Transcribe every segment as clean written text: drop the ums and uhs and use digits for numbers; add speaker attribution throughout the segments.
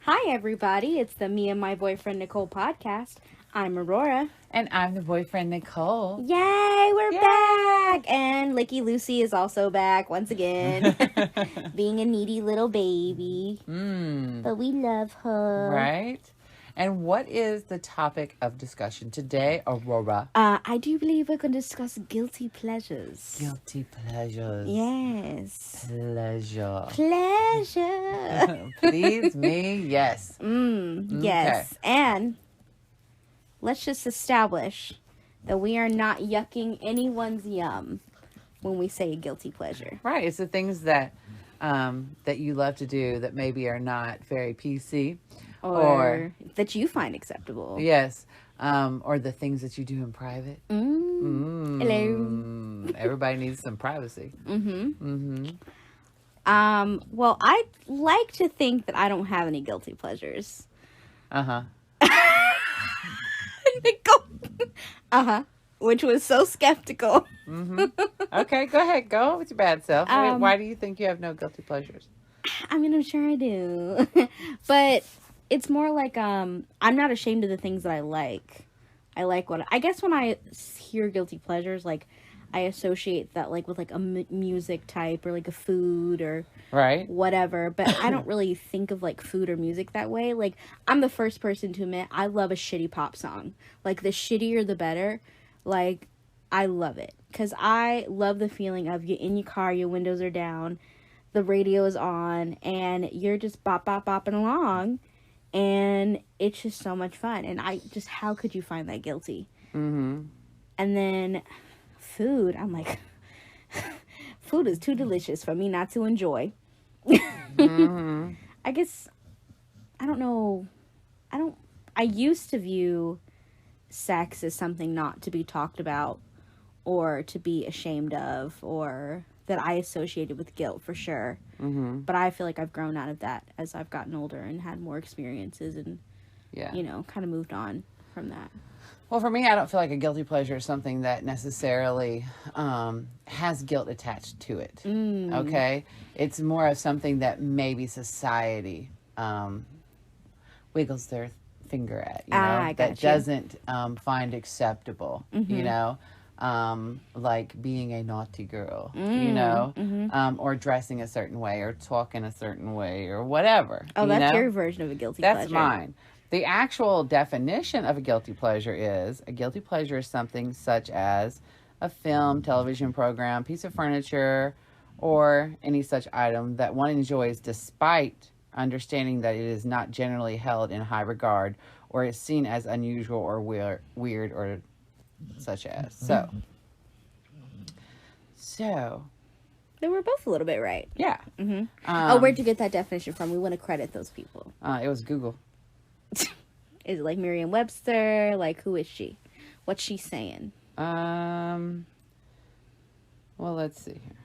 Speaker 1: Hi, everybody. It's the Me and My Boyfriend Nicole podcast. I'm Aurora.
Speaker 2: And I'm the boyfriend, Nicole.
Speaker 1: Yay, we're
Speaker 2: Yay!
Speaker 1: back! And Licky Lucy is also back once again, being a needy little baby. But we love her.
Speaker 2: Right? And what is the topic of discussion today, Aurora?
Speaker 1: I do believe we're going to discuss guilty pleasures.
Speaker 2: Guilty pleasures.
Speaker 1: Yes.
Speaker 2: Pleasure.
Speaker 1: Pleasure.
Speaker 2: Please me, yes.
Speaker 1: Yes. And let's just establish that we are not yucking anyone's yum when we say a guilty pleasure.
Speaker 2: Right. It's the things that that you love to do that maybe are not very PC.
Speaker 1: Or that you find acceptable.
Speaker 2: Yes. Or the things that you do in private.
Speaker 1: Hello.
Speaker 2: Everybody needs some privacy.
Speaker 1: Well, I like to think that I don't have any guilty pleasures. Which was so skeptical.
Speaker 2: Okay, go ahead. Go with your bad self. Why do you think you have no guilty pleasures?
Speaker 1: I mean, I'm sure I do. But it's more like, I'm not ashamed of the things that I like. I guess when I hear guilty pleasures, like, I associate that, like, with, like, a music type or, like, a food or
Speaker 2: right,
Speaker 1: whatever. But I don't really think of, like, food or music that way. Like, I'm the first person to admit I love a shitty pop song. Like, the shittier, the better. Like, I love it. Because I love the feeling of you in your car, your windows are down, the radio is on, and you're just bopping along. And it's just so much fun. And how could you find that guilty? And then food, I'm like, food is too delicious for me not to enjoy. I guess, I don't know. I used to view sex as something not to be talked about or to be ashamed of or that I associated with guilt for sure. But I feel like I've grown out of that as I've gotten older and had more experiences and, kind of moved on from that.
Speaker 2: Well, for me, I don't feel like a guilty pleasure is something that necessarily has guilt attached to it. Okay? It's more of something that maybe society wiggles their finger at, that doesn't find acceptable, like being a naughty girl, or dressing a certain way or talking a certain way or whatever.
Speaker 1: Oh, that's your version of a guilty pleasure.
Speaker 2: That's mine. The actual definition of a guilty pleasure is something such as a film, television program, piece of furniture, or any such item that one enjoys despite understanding that it is not generally held in high regard or is seen as unusual or weird or such as. So.
Speaker 1: They were both a little bit right.
Speaker 2: Yeah.
Speaker 1: Where'd you get that definition from? We want to credit those people.
Speaker 2: It was Google.
Speaker 1: Is it like Merriam-Webster? Like, who is she? What's she saying?
Speaker 2: Well, let's see here.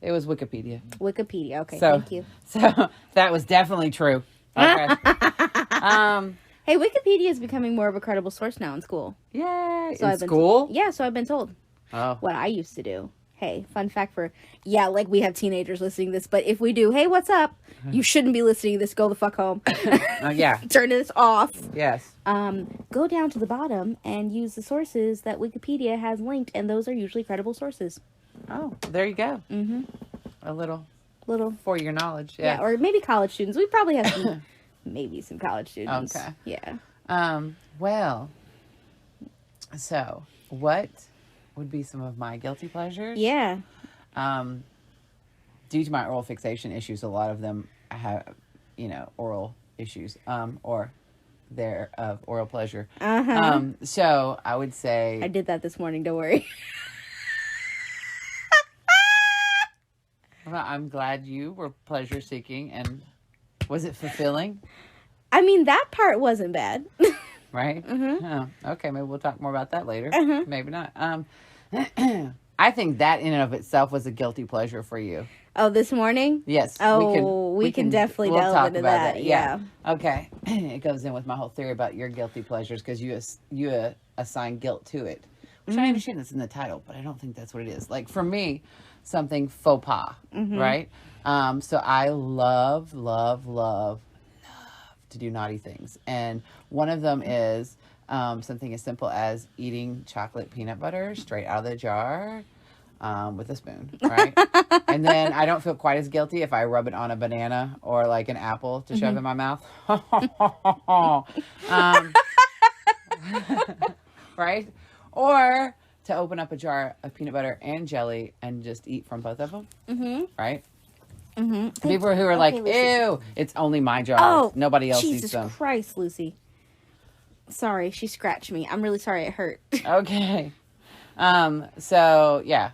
Speaker 2: It was Wikipedia.
Speaker 1: Wikipedia. Okay, thank you.
Speaker 2: So that was definitely true. Okay.
Speaker 1: Hey, Wikipedia is becoming more of a credible source now in school.
Speaker 2: Yay!
Speaker 1: So
Speaker 2: in school?
Speaker 1: Yeah, so I've been told.
Speaker 2: Oh.
Speaker 1: What I used to do. Hey, fun fact like we have teenagers listening to this, but if we do, hey, what's up? You shouldn't be listening to this. Go the fuck home.
Speaker 2: Yeah.
Speaker 1: Turn this off.
Speaker 2: Yes.
Speaker 1: Go down to the bottom and use the sources that Wikipedia has linked, and those are usually credible sources.
Speaker 2: Oh, there you go. A little for your knowledge.
Speaker 1: Yeah, or maybe college students. We probably have some, maybe some college students.
Speaker 2: Okay.
Speaker 1: Yeah.
Speaker 2: Well, so what would be some of my guilty pleasures?
Speaker 1: Yeah.
Speaker 2: Due to my oral fixation issues, a lot of them have, oral issues, or they're of oral pleasure. So I would say
Speaker 1: I did that this morning. Don't worry.
Speaker 2: Well, I'm glad you were pleasure seeking, and was it fulfilling?
Speaker 1: I mean, that part wasn't bad.
Speaker 2: Right? Oh, okay, maybe we'll talk more about that later. Maybe not. I think that in and of itself was a guilty pleasure for you.
Speaker 1: Oh, this morning?
Speaker 2: Yes.
Speaker 1: We can definitely delve into that. Yeah.
Speaker 2: Okay. It goes in with my whole theory about your guilty pleasures because you assign guilt to it. Which I understand that's in the title, but I don't think that's what it is. Like for me, something faux pas, right? So I love to do naughty things. And one of them is something as simple as eating chocolate peanut butter straight out of the jar with a spoon, right? And then I don't feel quite as guilty if I rub it on a banana or like an apple to shove in my mouth. Right? Or to open up a jar of peanut butter and jelly and just eat from both of them. Mm-hmm. Right? Mm-hmm. People who are like, ew, it's only my jar. Oh, nobody else eats them.
Speaker 1: Jesus Christ, Lucy. Sorry, she scratched me. I'm really sorry it hurt.
Speaker 2: Okay. So, yeah,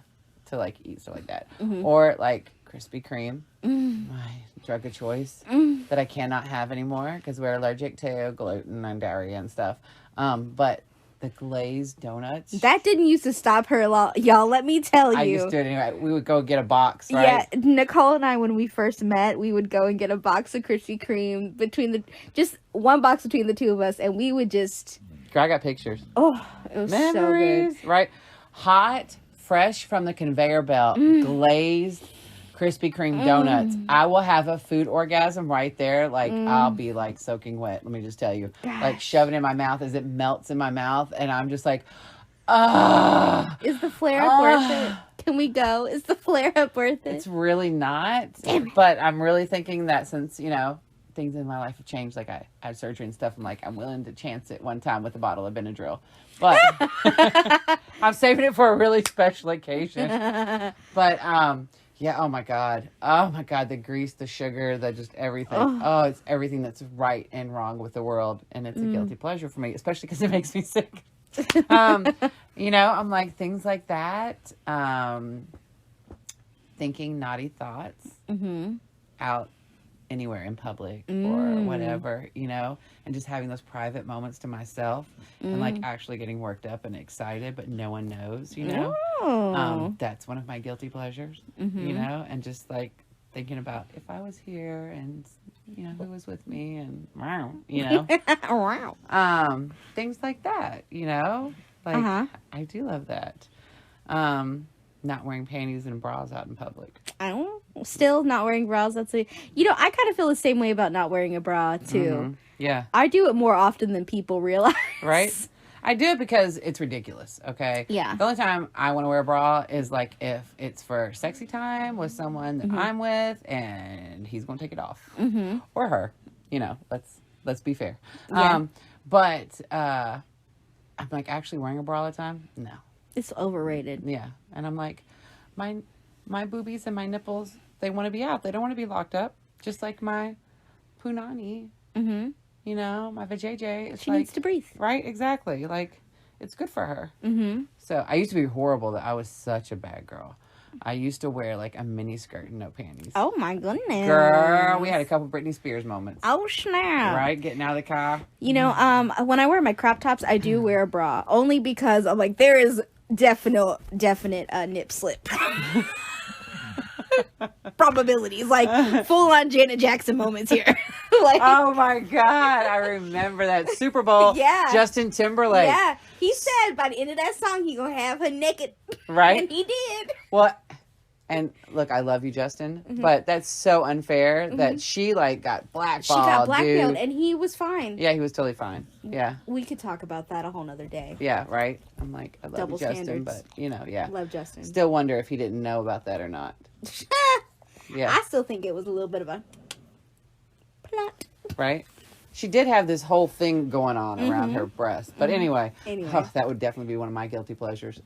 Speaker 2: to like eat stuff like that. Mm-hmm. Or like Krispy Kreme, my drug of choice that I cannot have anymore because we're allergic to gluten and dairy and stuff. But the glazed donuts.
Speaker 1: That didn't used to stop her a lot. Y'all, let me tell you.
Speaker 2: I used to do it anyway. We would go get a box, right?
Speaker 1: Yeah, Nicole and I, when we first met, we would go and get a box of Krispy Kreme just one box between the two of us, and we would just...
Speaker 2: I got pictures.
Speaker 1: Oh, it was
Speaker 2: Memories,
Speaker 1: so good.
Speaker 2: Right? Hot, fresh from the conveyor belt, glazed Krispy Kreme donuts. I will have a food orgasm right there. Like, I'll be like soaking wet. Let me just tell you.
Speaker 1: Gosh.
Speaker 2: Like shoving it in my mouth as it melts in my mouth. And I'm just like, ah.
Speaker 1: Is the flare up worth it? Can we go? Is the flare up worth it?
Speaker 2: It's really not.
Speaker 1: Damn it.
Speaker 2: But I'm really thinking that since, things in my life have changed, like I had surgery and stuff, I'm willing to chance it one time with a bottle of Benadryl. But I'm saving it for a really special occasion. But, yeah, oh my God, the grease, the sugar, just everything. Oh, it's everything that's right and wrong with the world. And it's a guilty pleasure for me, especially because it makes me sick. I'm like, things like that. Thinking naughty thoughts out anywhere in public or whatever, and just having those private moments to myself and like actually getting worked up and excited, but no one knows, that's one of my guilty pleasures, and just like thinking about if I was here and, who was with me and, things like that, like I do love that. Not wearing panties and bras out in public.
Speaker 1: I don't. Still not wearing bras. I kind of feel the same way about not wearing a bra too.
Speaker 2: Mm-hmm. Yeah.
Speaker 1: I do it more often than people realize.
Speaker 2: Right? I do it because it's ridiculous. Okay.
Speaker 1: Yeah.
Speaker 2: The only time I want to wear a bra is like if it's for sexy time with someone that I'm with and he's going to take it off or her. Let's be fair.
Speaker 1: Yeah.
Speaker 2: But I'm like actually wearing a bra all the time. No.
Speaker 1: It's overrated.
Speaker 2: Yeah. And I'm like, my boobies and my nipples, they want to be out. They don't want to be locked up. Just like my punani. Mm-hmm. My vajayjay.
Speaker 1: She needs to breathe.
Speaker 2: Right? Exactly. Like, it's good for her.
Speaker 1: Mm-hmm.
Speaker 2: So, I used to be horrible. That I was such a bad girl. I used to wear, like, a mini skirt and no panties.
Speaker 1: Oh, my goodness.
Speaker 2: Girl, we had a couple Britney Spears moments.
Speaker 1: Oh, snap.
Speaker 2: Right? Getting out of the car.
Speaker 1: When I wear my crop tops, I do wear a bra. Only because I'm like, there is definite nip slip. Probabilities, like full on Janet Jackson moments here. Like,
Speaker 2: oh my God, I remember that Super Bowl.
Speaker 1: Yeah,
Speaker 2: Justin Timberlake.
Speaker 1: Yeah, he said by the end of that song he gonna have her naked.
Speaker 2: Right,
Speaker 1: and he did.
Speaker 2: Well, and look, I love you, Justin, but that's so unfair that she like got blackballed. She got blackmailed,
Speaker 1: and he was fine.
Speaker 2: Yeah, he was totally fine. Yeah,
Speaker 1: we could talk about that a whole nother day.
Speaker 2: Yeah, right. I'm like, I love
Speaker 1: Double
Speaker 2: you, Justin,
Speaker 1: standards.
Speaker 2: but yeah,
Speaker 1: love Justin.
Speaker 2: Still wonder if he didn't know about that or not. Yeah,
Speaker 1: I still think it was a little bit of a plot.
Speaker 2: Right. She did have this whole thing going on around her breast, but anyway, that would definitely be one of my guilty pleasures.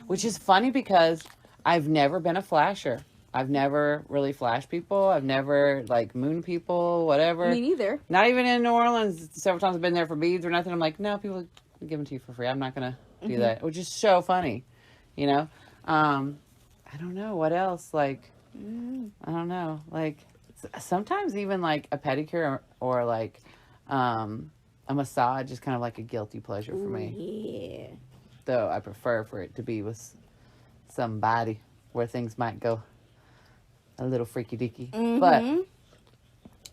Speaker 2: Which is funny because I've never been a flasher. I've never really flashed people. I've never like mooned people, whatever.
Speaker 1: Me neither.
Speaker 2: Not even in New Orleans. Several times I've been there for beads or nothing. I'm like, no, people give them to you for free. I'm not gonna do that. Which is so funny, I don't know what else. Like, I don't know. Like sometimes even like a pedicure or like a massage is kind of like a guilty pleasure for me.
Speaker 1: Yeah.
Speaker 2: Though I prefer for it to be with somebody where things might go a little freaky deaky. But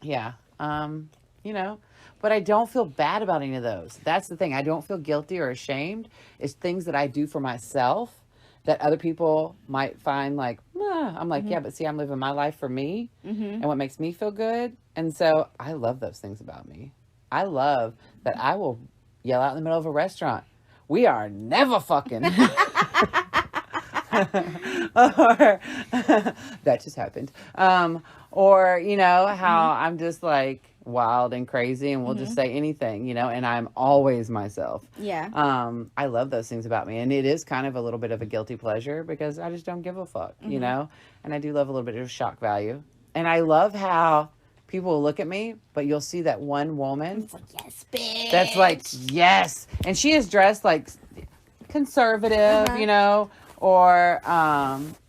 Speaker 2: yeah, but I don't feel bad about any of those. That's the thing. I don't feel guilty or ashamed. It's things that I do for myself that other people might find like, I'm like, yeah, but see, I'm living my life for me and what makes me feel good. And so I love those things about me. I love that I will yell out in the middle of a restaurant, we are never fucking. Or that just happened. Or, you know, how I'm just like wild and crazy and will just say anything, you know, and I'm always myself.
Speaker 1: Yeah.
Speaker 2: I love those things about me. And it is kind of a little bit of a guilty pleasure because I just don't give a fuck, you know, and I do love a little bit of shock value. And I love how people will look at me, but you'll see that one woman.
Speaker 1: It's like, yes, bitch.
Speaker 2: That's like, yes. And she is dressed like conservative, you know, or,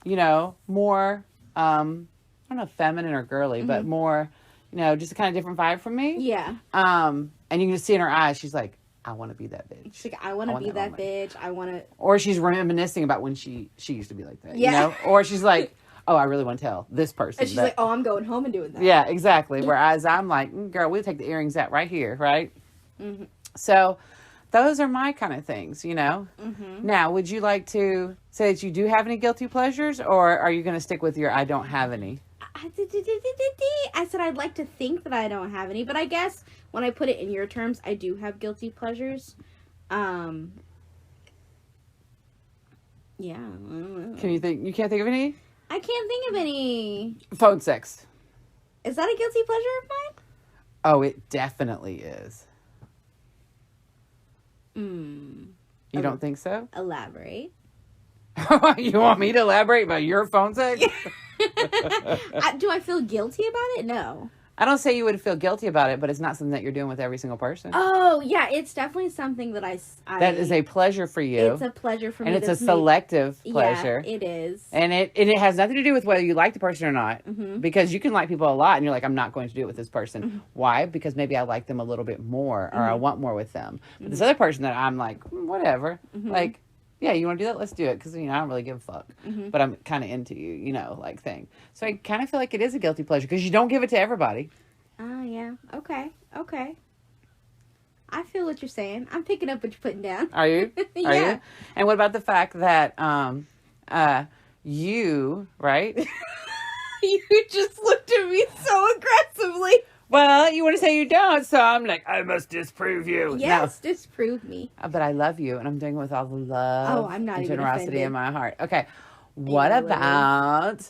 Speaker 2: you know, more, I don't know, feminine or girly, but more, you know, just a kind of different vibe from me.
Speaker 1: Yeah.
Speaker 2: And you can just see in her eyes, she's like, I want to be that bitch.
Speaker 1: She's like, I want to be that bitch. I want to.
Speaker 2: Or she's reminiscing about when she used to be like that,
Speaker 1: Yeah.
Speaker 2: you know? Or she's like, oh, I really want to tell this person.
Speaker 1: And she's like, oh, I'm going home and doing that.
Speaker 2: Yeah, exactly. Whereas I'm like, girl, we'll take the earrings out right here, right? So those are my kind of things, you know? Now, would you like to say that you do have any guilty pleasures, or are you going to stick with your I don't have any?
Speaker 1: I said I'd like to think that I don't have any, but I guess when I put it in your terms, I do have guilty pleasures. Yeah, I don't know.
Speaker 2: Can you think? You can't think of any?
Speaker 1: I can't think of any.
Speaker 2: Phone sex.
Speaker 1: Is that a guilty pleasure of mine?
Speaker 2: Oh, it definitely is. You don't think so?
Speaker 1: Elaborate.
Speaker 2: You want me to elaborate about your phone sex?
Speaker 1: Do I feel guilty about it? No.
Speaker 2: I don't say you would feel guilty about it, but it's not something that you're doing with every single person.
Speaker 1: Oh, yeah. It's definitely something that I
Speaker 2: that is a pleasure for you.
Speaker 1: It's a pleasure for me.
Speaker 2: And it's a selective pleasure.
Speaker 1: Yeah, it is.
Speaker 2: And it has nothing to do with whether you like the person or not. Because you can like people a lot and you're like, I'm not going to do it with this person. Why? Because maybe I like them a little bit more or I want more with them. But this other person that I'm like, whatever. Like, yeah, you want to do that? Let's do it. Because, you know, I don't really give a fuck. But I'm kind of into you, you know, like thing. So I kind of feel like it is a guilty pleasure because you don't give it to everybody.
Speaker 1: Oh, yeah. Okay. I feel what you're saying. I'm picking up what you're putting down.
Speaker 2: Are you?
Speaker 1: Yeah.
Speaker 2: Are you? And what about the fact that you, right?
Speaker 1: You just looked at me so aggressively.
Speaker 2: Well, you want to say you don't, so I'm like, I must disprove you.
Speaker 1: Yes, disprove me.
Speaker 2: But I love you, and I'm doing it with all the love
Speaker 1: I'm not
Speaker 2: and
Speaker 1: even
Speaker 2: generosity
Speaker 1: offended.
Speaker 2: in my heart. Okay, what about,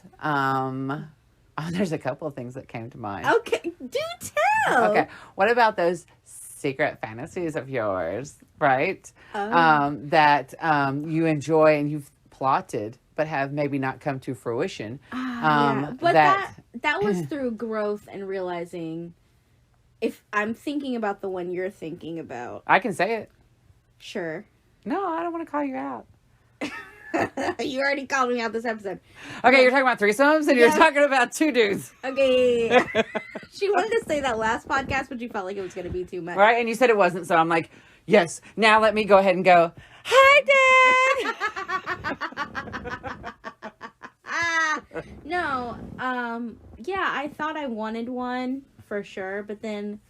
Speaker 2: there's a couple of things that came to mind.
Speaker 1: Okay, do tell.
Speaker 2: Okay, what about those secret fantasies of yours, right? That you enjoy and you've plotted, but have maybe not come to fruition.
Speaker 1: Yeah. But that was through growth and realizing if I'm thinking about the one you're thinking about.
Speaker 2: I can say it.
Speaker 1: Sure.
Speaker 2: No, I don't want to call you out.
Speaker 1: You already called me out this episode.
Speaker 2: Okay, you're talking about threesomes and you're talking about two dudes.
Speaker 1: Okay. She wanted to say that last podcast, but you felt like it was going to be too much.
Speaker 2: Right? And you said it wasn't, so I'm like, yes, now let me go ahead and go, hi, Dad!
Speaker 1: No, yeah, I thought I wanted one for sure, but then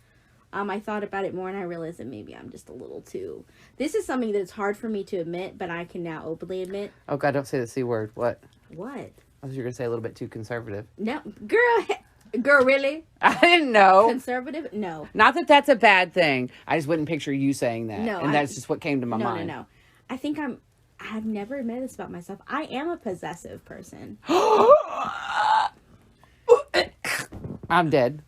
Speaker 1: I thought about it more and I realized that maybe I'm just a little too... This is something that's hard for me to admit, but I can now openly admit.
Speaker 2: Oh, God, don't say the C word. What?
Speaker 1: What?
Speaker 2: I thought you were going to say a little bit too conservative.
Speaker 1: No, girl, really?
Speaker 2: I didn't know.
Speaker 1: Conservative? No.
Speaker 2: Not that that's a bad thing. I just wouldn't picture you saying that.
Speaker 1: No,
Speaker 2: and that's just what came to my mind.
Speaker 1: No. I think I've never admitted this about myself. I am a possessive person.
Speaker 2: I'm dead.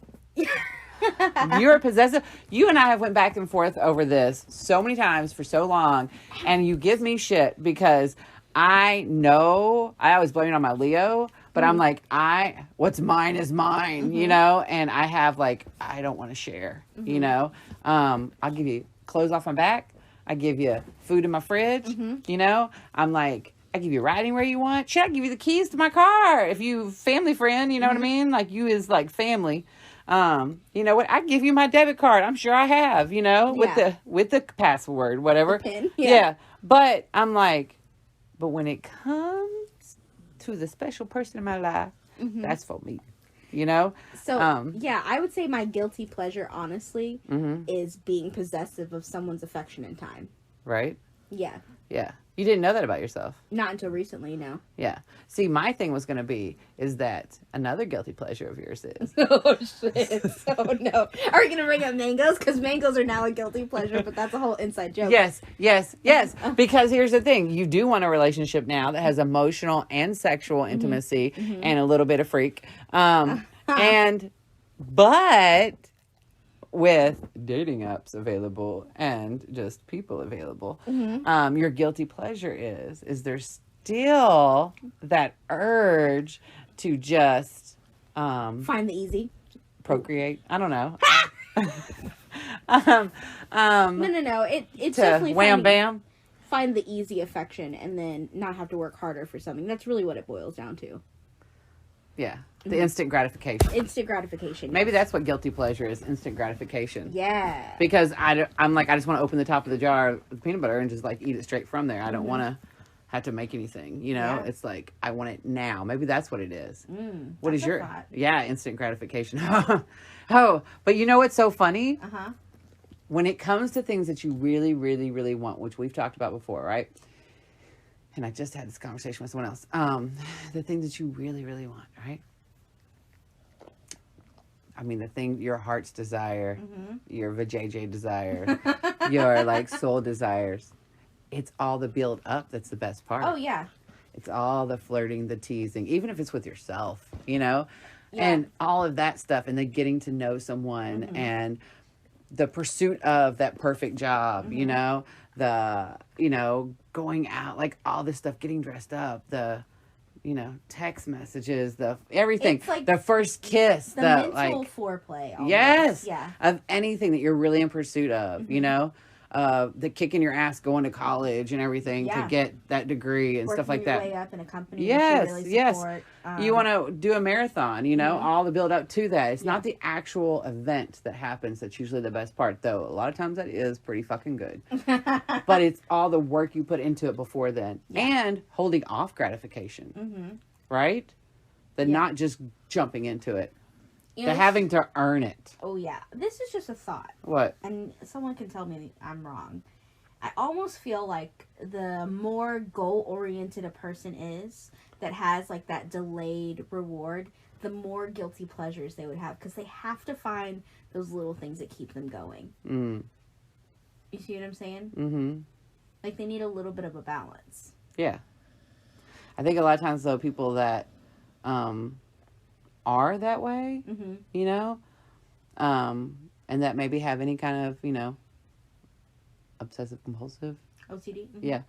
Speaker 2: You're possessive. You and I have went back and forth over this so many times for so long, and you give me shit because I know I always blame it on my Leo, but I'm like, what's mine is mine, you know, and I have like, I don't want to share, you know. I'll give you clothes off my back. I give you food in my fridge, you know. I'm like, I give you riding where you want. Shit, I give you the keys to my car if you family friend, you know what I mean? Like you is like family. You know what? I give you my debit card. I'm sure I have, you know, with the password, whatever.
Speaker 1: The PIN,
Speaker 2: yeah. But I'm like, but when it comes to the special person in my life, that's for me, you know?
Speaker 1: So, yeah, I would say my guilty pleasure, honestly, is being possessive of someone's affection and time.
Speaker 2: Right.
Speaker 1: Yeah.
Speaker 2: Yeah. You didn't know that about yourself.
Speaker 1: Not until recently, no.
Speaker 2: Yeah. See, my thing was going to be is that another guilty pleasure of yours is.
Speaker 1: Oh, shit. Oh, no. Are we going to bring up mangoes? Because mangoes are now a guilty pleasure, but that's a whole inside joke.
Speaker 2: Yes. Because here's the thing. You do want a relationship now that has emotional and sexual intimacy and a little bit of freak. But with dating apps available and just people available, your guilty pleasure is there's still that urge to just
Speaker 1: Find the easy.
Speaker 2: procreate. I don't know.
Speaker 1: No. It's
Speaker 2: To
Speaker 1: definitely
Speaker 2: wham bam.
Speaker 1: find the easy affection and then not have to work harder for something. That's really what it boils down to.
Speaker 2: Yeah. The instant gratification.
Speaker 1: Instant gratification.
Speaker 2: Maybe that's what guilty pleasure is, instant gratification.
Speaker 1: Yeah.
Speaker 2: Because I'm like, I just want to open the top of the jar with peanut butter and just like eat it straight from there. I don't want to have to make anything, you know?
Speaker 1: Yeah.
Speaker 2: It's like, I want it now. Maybe that's what it is. What
Speaker 1: that's
Speaker 2: is
Speaker 1: a
Speaker 2: your,
Speaker 1: thought.
Speaker 2: yeah, instant gratification. Oh, but you know what's so funny?
Speaker 1: Uh-huh.
Speaker 2: When it comes to things that you really, really, really want, which we've talked about before, right? And I just had this conversation with someone else. The things that you really, really want, right? I mean, the thing, your heart's desire, your vajayjay desire, your like soul desires. It's all the build up that's the best part.
Speaker 1: Oh, yeah.
Speaker 2: It's all the flirting, the teasing, even if it's with yourself, you know?
Speaker 1: Yeah.
Speaker 2: And all of that stuff, and then getting to know someone and the pursuit of that perfect job, you know? Going out, like all this stuff, getting dressed up, text messages, everything,
Speaker 1: It's like
Speaker 2: the first kiss,
Speaker 1: The
Speaker 2: the
Speaker 1: mental foreplay. Almost.
Speaker 2: yes,
Speaker 1: Yeah.
Speaker 2: of anything that you're really in pursuit of, you know, the kicking your ass going to college and everything
Speaker 1: Yeah.
Speaker 2: to get that degree and stuff
Speaker 1: Working
Speaker 2: like
Speaker 1: your
Speaker 2: that.
Speaker 1: way up in a company.
Speaker 2: Yes,
Speaker 1: that you really
Speaker 2: yes.
Speaker 1: support.
Speaker 2: You want to do a marathon, you know, all the build up to that. It's not the actual event that happens that's usually the best part, though. A lot of times that is pretty fucking good. But it's all the work you put into it before then and holding off gratification, right? The not just jumping into it,
Speaker 1: You
Speaker 2: the
Speaker 1: know,
Speaker 2: having to earn it.
Speaker 1: Oh, yeah. This is just a thought.
Speaker 2: What?
Speaker 1: And someone can tell me I'm wrong. I almost feel like the more goal-oriented a person is that has like that delayed reward, the more guilty pleasures they would have because they have to find those little things that keep them going. You see what I'm saying?
Speaker 2: Mm-hmm.
Speaker 1: Like they need a little bit of a balance.
Speaker 2: Yeah. I think a lot of times, though, people that are that way, you know, and that maybe have any kind of, obsessive compulsive.
Speaker 1: OCD?
Speaker 2: Yeah.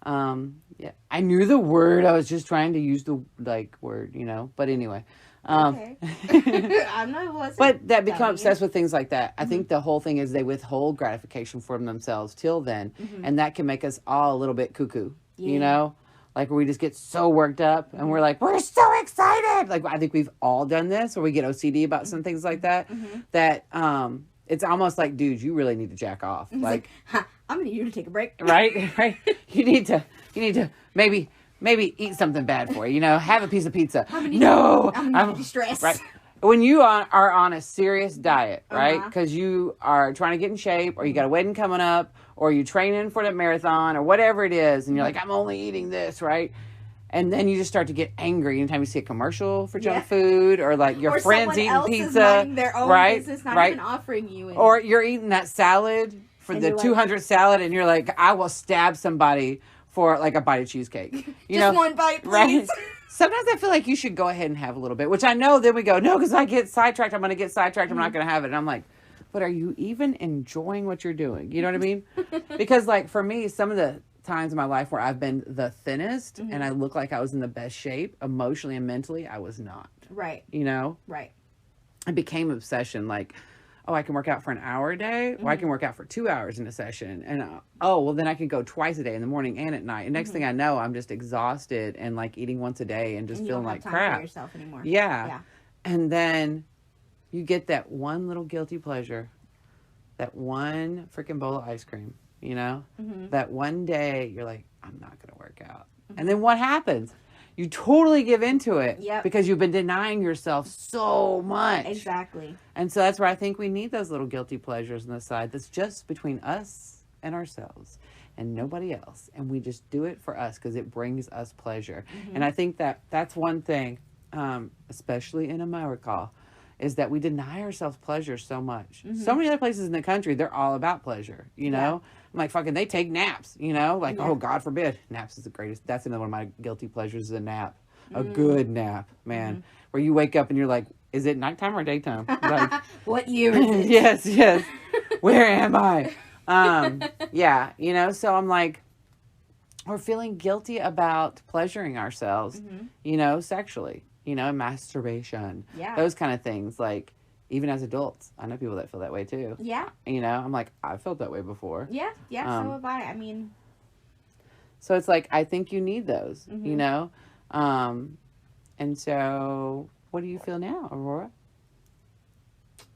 Speaker 2: Yeah. I knew the word. I was just trying to use the word, but anyway.
Speaker 1: Okay. I'm not.
Speaker 2: But that become obsessed with things like that. I think the whole thing is they withhold gratification from themselves till then, and that can make us all a little bit cuckoo. You know, like where we just get so worked up and we're like, we're so excited. Like I think we've all done this, or we get OCD about some things like that. That it's almost like, dude, you really need to jack off. Like
Speaker 1: I'm gonna need you to take a break.
Speaker 2: Right. You need to maybe eat something bad for you. Have a piece of pizza.
Speaker 1: I'm gonna need to stress.
Speaker 2: Right. When you are on a serious diet, right? Because you are trying to get in shape, or you got a wedding coming up, or you're training for the marathon, or whatever it is, and you're like, I'm only eating this, right? And then you just start to get angry anytime you see a commercial for junk food, or like your friends eating pizza,
Speaker 1: their own
Speaker 2: right?
Speaker 1: Business, not even offering you any.
Speaker 2: Or you're eating that salad for the 200 salad, and you're like, I will stab somebody for like a bite of cheesecake.
Speaker 1: Just one bite, please.
Speaker 2: Right? Sometimes I feel like you should go ahead and have a little bit, which I know then we go, no, because I get sidetracked. I'm going to get sidetracked. I'm not going to have it. And I'm like, but are you even enjoying what you're doing? You know what I mean? Because like for me, some of the times in my life where I've been the thinnest and I look like I was in the best shape emotionally and mentally, I was not.
Speaker 1: Right.
Speaker 2: Right. It became obsession. Like, oh, I can work out for an hour a day, or I can work out for 2 hours in a session. And, well, then I can go twice a day in the morning and at night. And next thing I know, I'm just exhausted and like eating once a day and just feeling like crap.
Speaker 1: You don't have time for yourself anymore.
Speaker 2: Yeah. And then you get that one little guilty pleasure, that one freaking bowl of ice cream, that one day you're like, I'm not going to work out. And then what happens? You totally give into it because you've been denying yourself so much.
Speaker 1: Exactly.
Speaker 2: And so that's where I think we need those little guilty pleasures on the side that's just between us and ourselves. and nobody else. And we just do it for us because it brings us pleasure. And I think that that's one thing, especially in America, is that we deny ourselves pleasure so much. So many other places in the country, they're all about pleasure, you know? I'm like, fucking, they take naps, you know? Like, oh, God forbid. Naps is the greatest. That's another one of my guilty pleasures, is a nap. A good nap, man. Where you wake up and you're like, is it nighttime or daytime? Like,
Speaker 1: what year is it?
Speaker 2: yes. Where am I? Yeah, you know? So I'm like, we're feeling guilty about pleasuring ourselves, you know, sexually. You know, masturbation. Yeah. Those kind of things. Like, even as adults, I know people that feel that way too. Yeah. You know, I'm like, I've felt that way before.
Speaker 1: Yeah. So have I. I mean.
Speaker 2: So it's like, I think you need those, you know? And so, what do you feel now, Aurora?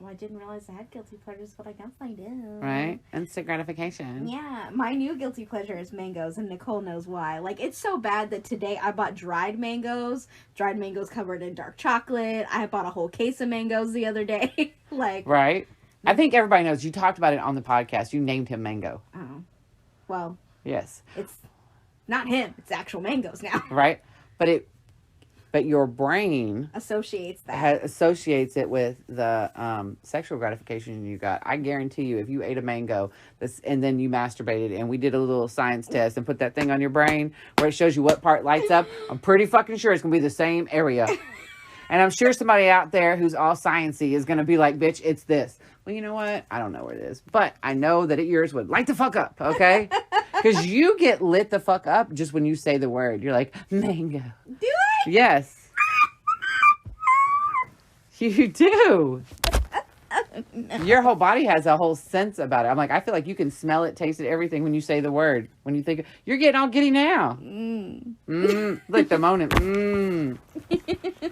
Speaker 1: Well, I didn't realize I had guilty pleasures, but I guess I do.
Speaker 2: Right? Instant gratification.
Speaker 1: Yeah. My new guilty pleasure is mangoes, and Nicole knows why. Like, it's so bad that today I bought dried mangoes covered in dark chocolate. I bought a whole case of mangoes the other day. Like.
Speaker 2: Right? I think everybody knows. You talked about it on the podcast. You named him Mango.
Speaker 1: Oh. Well.
Speaker 2: Yes.
Speaker 1: It's not him. It's actual mangoes now.
Speaker 2: Right? But your brain
Speaker 1: associates that.
Speaker 2: Associates it with the sexual gratification you got. I guarantee you, if you ate a mango and then you masturbated, and we did a little science test and put that thing on your brain where it shows you what part lights up, I'm pretty fucking sure it's going to be the same area. And I'm sure somebody out there who's all sciencey is going to be like, bitch, it's this. Well, you know what? I don't know what it is. But I know that yours would light the fuck up, okay? Because you get lit the fuck up just when you say the word. You're like, mango.
Speaker 1: Do I?
Speaker 2: Yes. You do. Your whole body has a whole sense about it. I'm like, I feel like you can smell it, taste it, everything when you say the word. When you think, you're getting all giddy now. Look, the moment.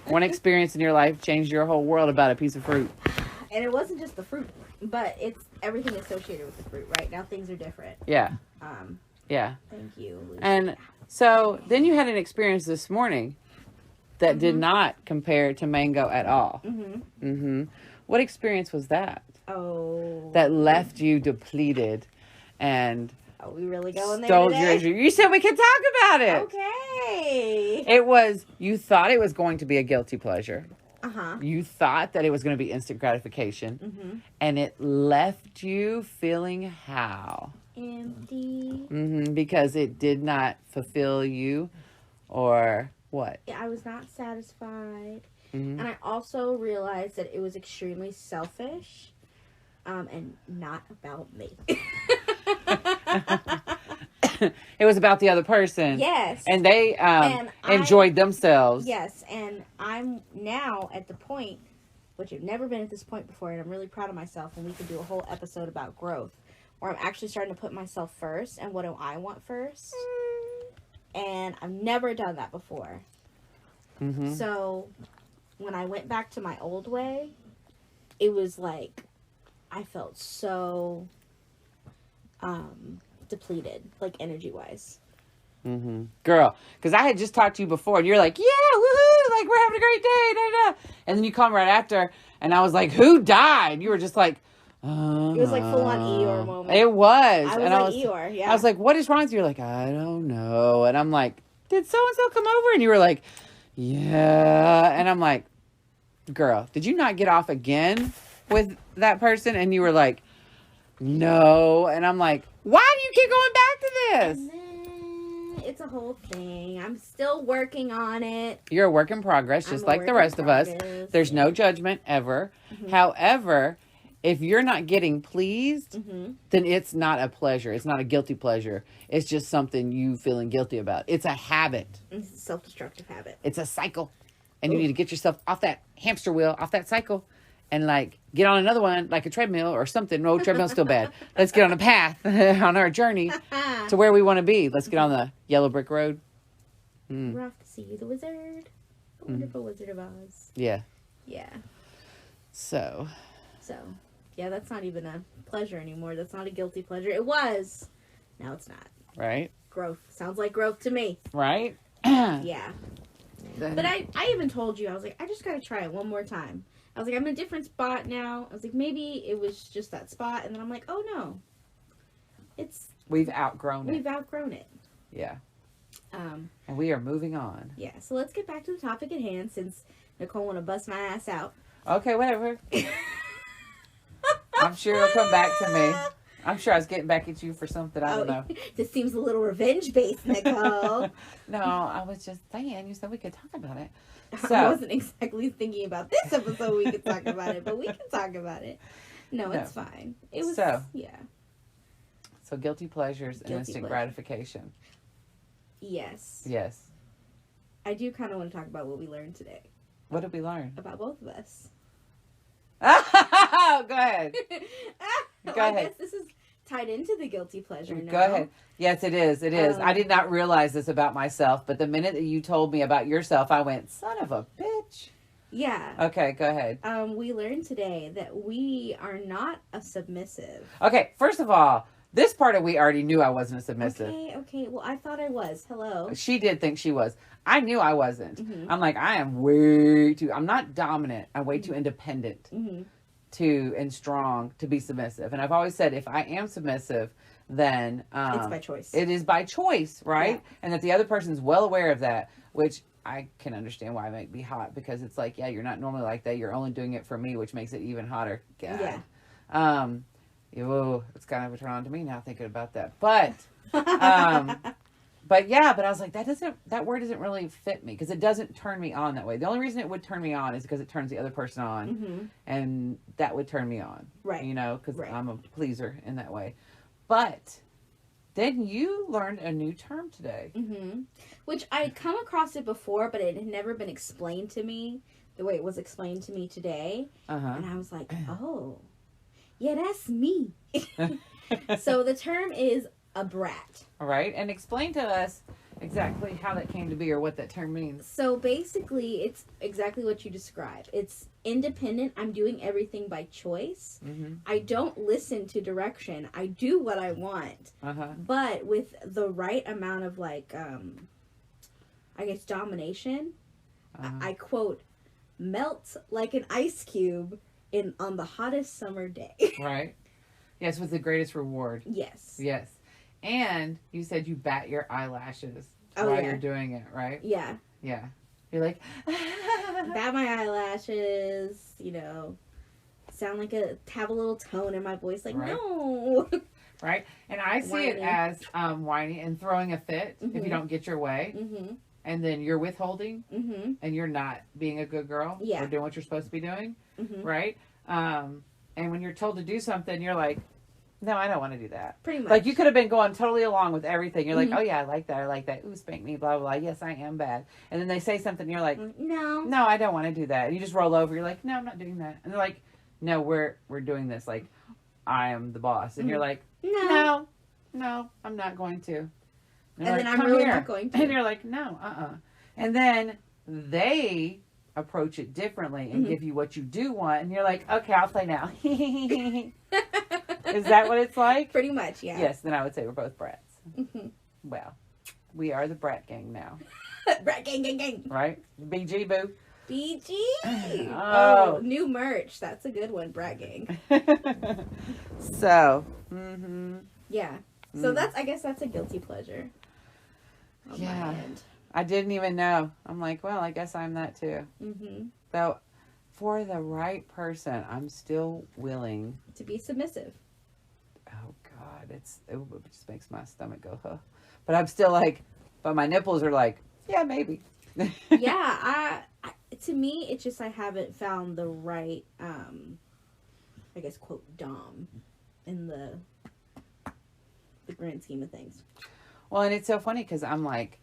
Speaker 2: One experience in your life changed your whole world about a piece of fruit.
Speaker 1: And it wasn't just the fruit, but it's everything associated with the fruit. Right now, things are different.
Speaker 2: Yeah. Yeah.
Speaker 1: Thank you, Lucy.
Speaker 2: And so then you had an experience this morning that did not compare to mango at all. What experience was that?
Speaker 1: Oh.
Speaker 2: That left you depleted and...
Speaker 1: Are we really going there today?
Speaker 2: You said we could talk about it.
Speaker 1: Okay.
Speaker 2: It was, you thought it was going to be a guilty pleasure.
Speaker 1: Uh-huh.
Speaker 2: You thought that it was going to be instant gratification. And it left you feeling how?
Speaker 1: Empty.
Speaker 2: Because it did not fulfill you, or what?
Speaker 1: I was not satisfied. And I also realized that it was extremely selfish and not about me.
Speaker 2: It was about the other person.
Speaker 1: Yes.
Speaker 2: And they enjoyed themselves.
Speaker 1: Yes. And I'm now at the point, which I've never been at this point before, and I'm really proud of myself, and we could do a whole episode about growth, where I'm actually starting to put myself first and what do I want first. And I've never done that before. So when I went back to my old way, it was like I felt so depleted, like energy wise.
Speaker 2: Girl, because I had just talked to you before, and you're like, yeah, woohoo, like we're having a great day, da, da. And then you come right after, and I was like, who died? You were just like,
Speaker 1: it was like full on Eeyore moment.
Speaker 2: It was.
Speaker 1: I was like Eeyore, yeah.
Speaker 2: I was like, what is wrong with you? You're like, I don't know. And I'm like, did so-and-so come over? And you were like, yeah. And I'm like, girl, did you not get off again with that person? And you were like, no. And I'm like, why do you keep going back to this?
Speaker 1: It's a whole thing. I'm still working on it.
Speaker 2: You're a work in progress, just like the rest of us. There's no judgment ever. However, if you're not getting pleased, then it's not a pleasure. It's not a guilty pleasure. It's just something you feeling guilty about. It's a habit.
Speaker 1: It's a self-destructive habit.
Speaker 2: It's a cycle. And you need to get yourself off that hamster wheel, off that cycle, and like get on another one, like a treadmill or something. No, treadmill's still bad. Let's get on a path on our journey to where we want to be. Let's get on the yellow brick road.
Speaker 1: We're off to see the wizard. The wonderful Wizard of Oz.
Speaker 2: Yeah.
Speaker 1: Yeah.
Speaker 2: So,
Speaker 1: yeah, that's not even a pleasure anymore. That's not a guilty pleasure. It was. Now it's not.
Speaker 2: Right?
Speaker 1: Growth. Sounds like growth to me.
Speaker 2: Right?
Speaker 1: Yeah. But I even told you, I was like, I just got to try it one more time. I was like, I'm in a different spot now. I was like, maybe it was just that spot. And then I'm like, oh no.
Speaker 2: we've outgrown
Speaker 1: we've
Speaker 2: it.
Speaker 1: outgrown it.
Speaker 2: Yeah.
Speaker 1: Um,
Speaker 2: And we are moving on.
Speaker 1: yeah. So let's get back to the topic at hand, since Nicole want to bust my ass out.
Speaker 2: Okay, whatever. I'm sure it'll come back to me. I'm sure I was getting back at you for something. I don't know.
Speaker 1: This seems a little revenge-based, Nicole.
Speaker 2: No, I was just saying. You said we could talk about it. So,
Speaker 1: I wasn't exactly thinking about this episode we could talk about it, but we can talk about it. No, it's fine. It was, yeah.
Speaker 2: So guilty pleasures and instant gratification.
Speaker 1: Yes.
Speaker 2: Yes.
Speaker 1: I do kind of want to talk about what we learned today.
Speaker 2: What did we learn?
Speaker 1: About both of us.
Speaker 2: Go ahead. Go ahead.
Speaker 1: I guess this is tied into the guilty pleasure now.
Speaker 2: Go ahead. Yes, it is. It is. I did not realize this about myself, but the minute that you told me about yourself, I went, son of a bitch.
Speaker 1: Yeah.
Speaker 2: Okay, go ahead.
Speaker 1: We learned today that we are not a submissive.
Speaker 2: Okay, first of all, this part of we already knew I wasn't a submissive.
Speaker 1: Okay. Well, I thought I was. Hello.
Speaker 2: She did think she was. I knew I wasn't.
Speaker 1: Mm-hmm.
Speaker 2: I'm like, I'm not dominant. I'm way too independent and strong to be submissive. And I've always said, if I am submissive, then
Speaker 1: it's by choice.
Speaker 2: It is by choice, right? Yeah. And that the other person's well aware of that, which I can understand why it might be hot, because it's like, yeah, you're not normally like that. You're only doing it for me, which makes it even hotter. God.
Speaker 1: Yeah.
Speaker 2: It's kind of a turn on to me now thinking about that. But, but I was like, that word doesn't really fit me, because it doesn't turn me on that way. The only reason it would turn me on is because it turns the other person on, and that would turn me on.
Speaker 1: Right.
Speaker 2: You know, because I'm a pleaser in that way. But then you learned a new term today.
Speaker 1: Which I had come across it before, but it had never been explained to me the way it was explained to me today. And I was like, oh, yeah, that's me. So the term is a brat.
Speaker 2: All right. And explain to us exactly how that came to be, or what that term means.
Speaker 1: So basically, it's exactly what you described. It's independent. I'm doing everything by choice. I don't listen to direction. I do what I want. But with the right amount of, like, I guess, domination, I quote, melt like an ice cube on the hottest summer day.
Speaker 2: Right. Yes, with the greatest reward.
Speaker 1: Yes.
Speaker 2: Yes. And you said you bat your eyelashes while you're doing it, right?
Speaker 1: Yeah.
Speaker 2: Yeah. You're like,
Speaker 1: bat my eyelashes, sound like have a little tone in my voice, like, no.
Speaker 2: Right? And I see it as whiny and throwing a fit if you don't get your way. And then you're withholding and you're not being a good girl or doing what you're supposed to be doing. Right? And when you're told to do something, you're like, no, I don't want to do that.
Speaker 1: Pretty much.
Speaker 2: Like, you could have been going totally along with everything. You're like, oh, yeah, I like that. Ooh, spank me, blah, blah, blah. Yes, I am bad. And then they say something, and you're like, no, I don't want to do that. And you just roll over. You're like, no, I'm not doing that. And they're like, no, we're doing this. Like, I am the boss. And you're like, no, I'm not going to. And
Speaker 1: then
Speaker 2: like,
Speaker 1: I'm really not going to.
Speaker 2: And you're like, no, And then they approach it differently and give you what you do want. And you're like, okay, I'll play now. Is that what it's like?
Speaker 1: Pretty much, yeah.
Speaker 2: Yes, then I would say we're both brats. Well, we are the brat gang now.
Speaker 1: Brat gang.
Speaker 2: Right? BG, boo.
Speaker 1: BG.
Speaker 2: Oh,
Speaker 1: new merch. That's a good one, brat gang.
Speaker 2: So,
Speaker 1: yeah. So I guess that's a guilty pleasure.
Speaker 2: Yeah. I didn't even know. I'm like, well, I guess I'm that too. So, for the right person, I'm still willing
Speaker 1: to be submissive.
Speaker 2: Oh God, it just makes my stomach go, huh? But I'm still like, but my nipples are like, yeah, maybe.
Speaker 1: Yeah, to me, it's just I haven't found the right, I guess, quote, dom in the grand scheme of things.
Speaker 2: Well, and it's so funny because I'm like,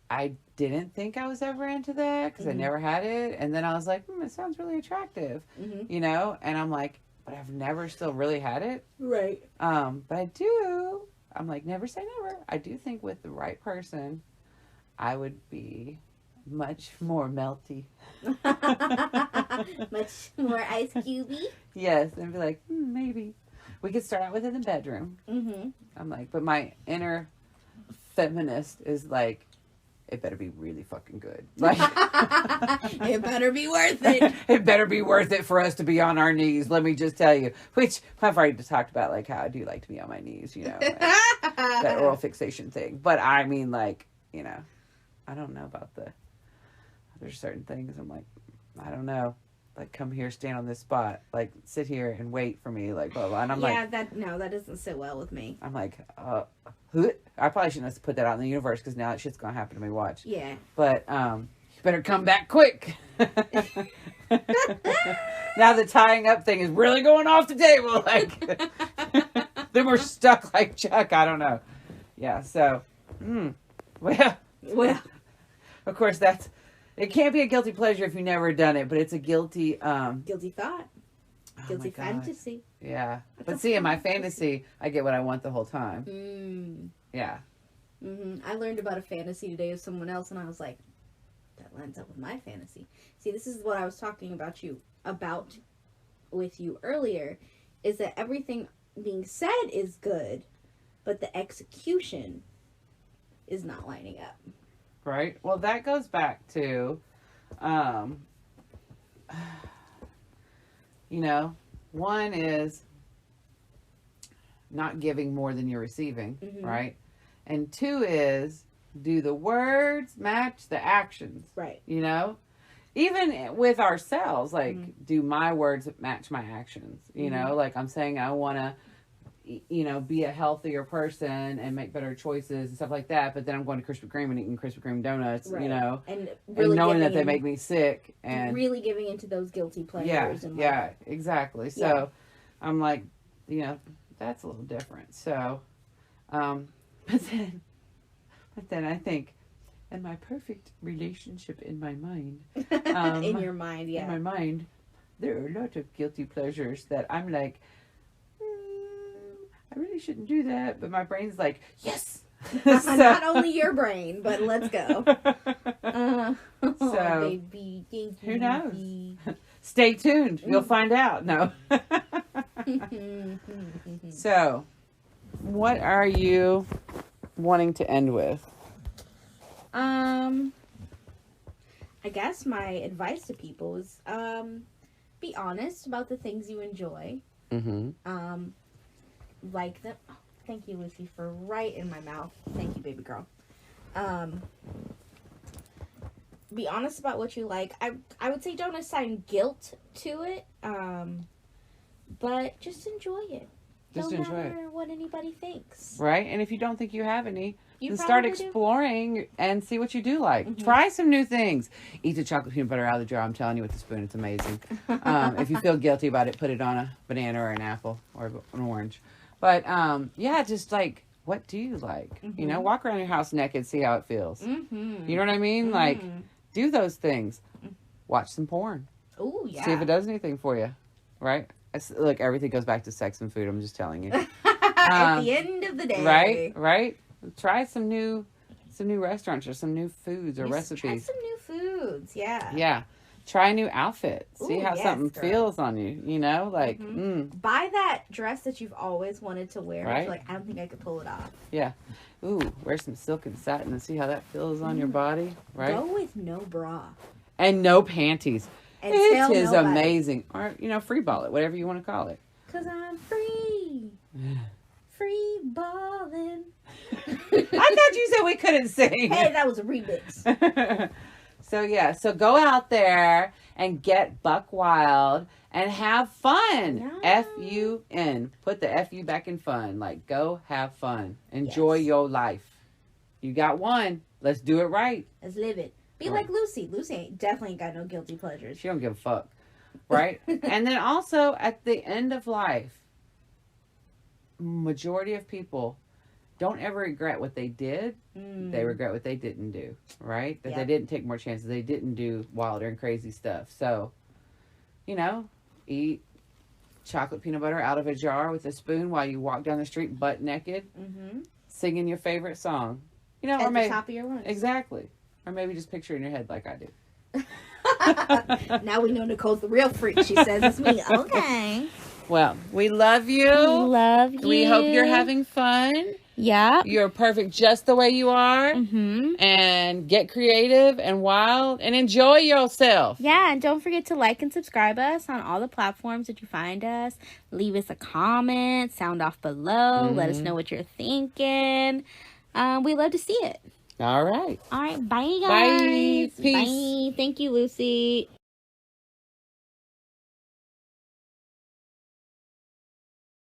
Speaker 2: I didn't think I was ever into that because I never had it. And then I was like, it sounds really attractive, And I'm like, but I've never still really had it.
Speaker 1: Right.
Speaker 2: But I do. I'm like, never say never. I do think with the right person, I would be much more melty.
Speaker 1: Much more ice cubey.
Speaker 2: Yes. And be like, maybe. We could start out with it in the bedroom. I'm like, but my inner feminist is like, it better be really fucking good. Like,
Speaker 1: it better be worth it.
Speaker 2: It better be worth it for us to be on our knees. Let me just tell you. Which I've already talked about, like how I do like to be on my knees, you know, that oral fixation thing. But I mean, like, you know, I don't know about there's certain things. I'm like, I don't know. Like, come here, stand on this spot. Like, sit here and wait for me. Like, blah, blah. And I'm
Speaker 1: that doesn't sit well with me.
Speaker 2: I'm like, I probably shouldn't have put that out in the universe because now that shit's going to happen to me. Watch.
Speaker 1: Yeah.
Speaker 2: But, you better come back quick. Now the tying up thing is really going off the table. Like, then we're stuck like Chuck. I don't know. Yeah, so, well, of course it can't be a guilty pleasure if you've never done it, but it's a guilty
Speaker 1: thought. Guilty fantasy.
Speaker 2: Yeah. But see, in my fantasy, I get what I want the whole time. Yeah.
Speaker 1: I learned about a fantasy today of someone else, and I was like, that lines up with my fantasy. See, this is what I was talking about with you earlier, is that everything being said is good, but the execution is not lining up.
Speaker 2: Right? Well, that goes back to, you know, one is not giving more than you're receiving, right? And two is, do the words match the actions?
Speaker 1: Right.
Speaker 2: You know? Even with ourselves, like, do my words match my actions? You know, like I'm saying I want to, you know, be a healthier person and make better choices and stuff like that. But then I'm going to Krispy Kreme and eating Krispy Kreme donuts, you know,
Speaker 1: and really
Speaker 2: knowing that they make me sick and
Speaker 1: really giving into those guilty pleasures.
Speaker 2: Yeah, exactly. So I'm like, you know, that's a little different. So, but then I think, in my perfect relationship in my mind,
Speaker 1: in your mind,
Speaker 2: in my mind, there are a lot of guilty pleasures that I'm like, I really shouldn't do that, but my brain's like, yes.
Speaker 1: Not only your brain, but let's go.
Speaker 2: So,
Speaker 1: baby,
Speaker 2: who knows? Stay tuned. You'll find out. No. So, what are you wanting to end with?
Speaker 1: I guess my advice to people is, be honest about the things you enjoy. Like them. Oh, thank you, Lucy, for right in my mouth. Thank you, baby girl. Be honest about what you like. I would say don't assign guilt to it, but just enjoy it.
Speaker 2: Just
Speaker 1: don't
Speaker 2: enjoy
Speaker 1: matter what anybody thinks.
Speaker 2: Right? And if you don't think you have any, then start
Speaker 1: probably
Speaker 2: exploring and see what you do like. Try some new things. Eat the chocolate peanut butter out of the jar. I'm telling you with the spoon, it's amazing. If you feel guilty about it, put it on a banana or an apple or an orange. But, yeah, just like, what do you like? You know, walk around your house naked, see how it feels. You know what I mean? Like, do those things. Watch some porn.
Speaker 1: Oh, yeah.
Speaker 2: See if it does anything for you. Right? Look, everything goes back to sex and food. I'm just telling you.
Speaker 1: At the end of the day.
Speaker 2: Right? Try some new restaurants or some new foods or recipes.
Speaker 1: Try some new foods, yeah.
Speaker 2: Yeah. Try a new outfit. See how something feels on you, you know? Like,
Speaker 1: Buy that dress that you've always wanted to wear.
Speaker 2: Right?
Speaker 1: You're like, I don't think I could pull it off.
Speaker 2: Yeah. Ooh, wear some silk and satin and see how that feels on your body, right?
Speaker 1: Go with no bra.
Speaker 2: And no panties.
Speaker 1: And
Speaker 2: it is amazing. Or, you know, free ball it, whatever you want to call it.
Speaker 1: 'Cause I'm free. Free balling.
Speaker 2: I thought you said we couldn't sing.
Speaker 1: Hey, that was a remix.
Speaker 2: So, yeah. So, go out there and get buck wild and have fun.
Speaker 1: Yeah.
Speaker 2: F-U-N. Put the F-U back in fun. Like, go have fun. Enjoy your life. You got one. Let's do it right.
Speaker 1: Let's live it. Be like Lucy. Lucy definitely ain't got no guilty pleasures.
Speaker 2: She don't give a fuck. Right? And then also, at the end of life, majority of people don't ever regret what they did. They regret what they didn't do. Right? That they didn't take more chances. They didn't do wilder and crazy stuff. So, you know, eat chocolate peanut butter out of a jar with a spoon while you walk down the street butt naked, singing your favorite song. You know,
Speaker 1: at
Speaker 2: or maybe
Speaker 1: the top of your lungs.
Speaker 2: Exactly. Or maybe just picture it in your head like I do.
Speaker 1: Now we know Nicole's the real freak. She says it's me. Okay.
Speaker 2: Well, we love you.
Speaker 1: We love you.
Speaker 2: We hope you're having fun.
Speaker 1: Yeah.
Speaker 2: You're perfect just the way you are.
Speaker 1: Mm-hmm.
Speaker 2: And get creative and wild and enjoy yourself.
Speaker 1: Yeah, and don't forget to like and subscribe us on all the platforms that you find us. Leave us a comment, sound off below, let us know what you're thinking. We love to see it.
Speaker 2: All right.
Speaker 1: All right, bye guys.
Speaker 2: Bye. Peace.
Speaker 1: Bye. Thank you, Lucy.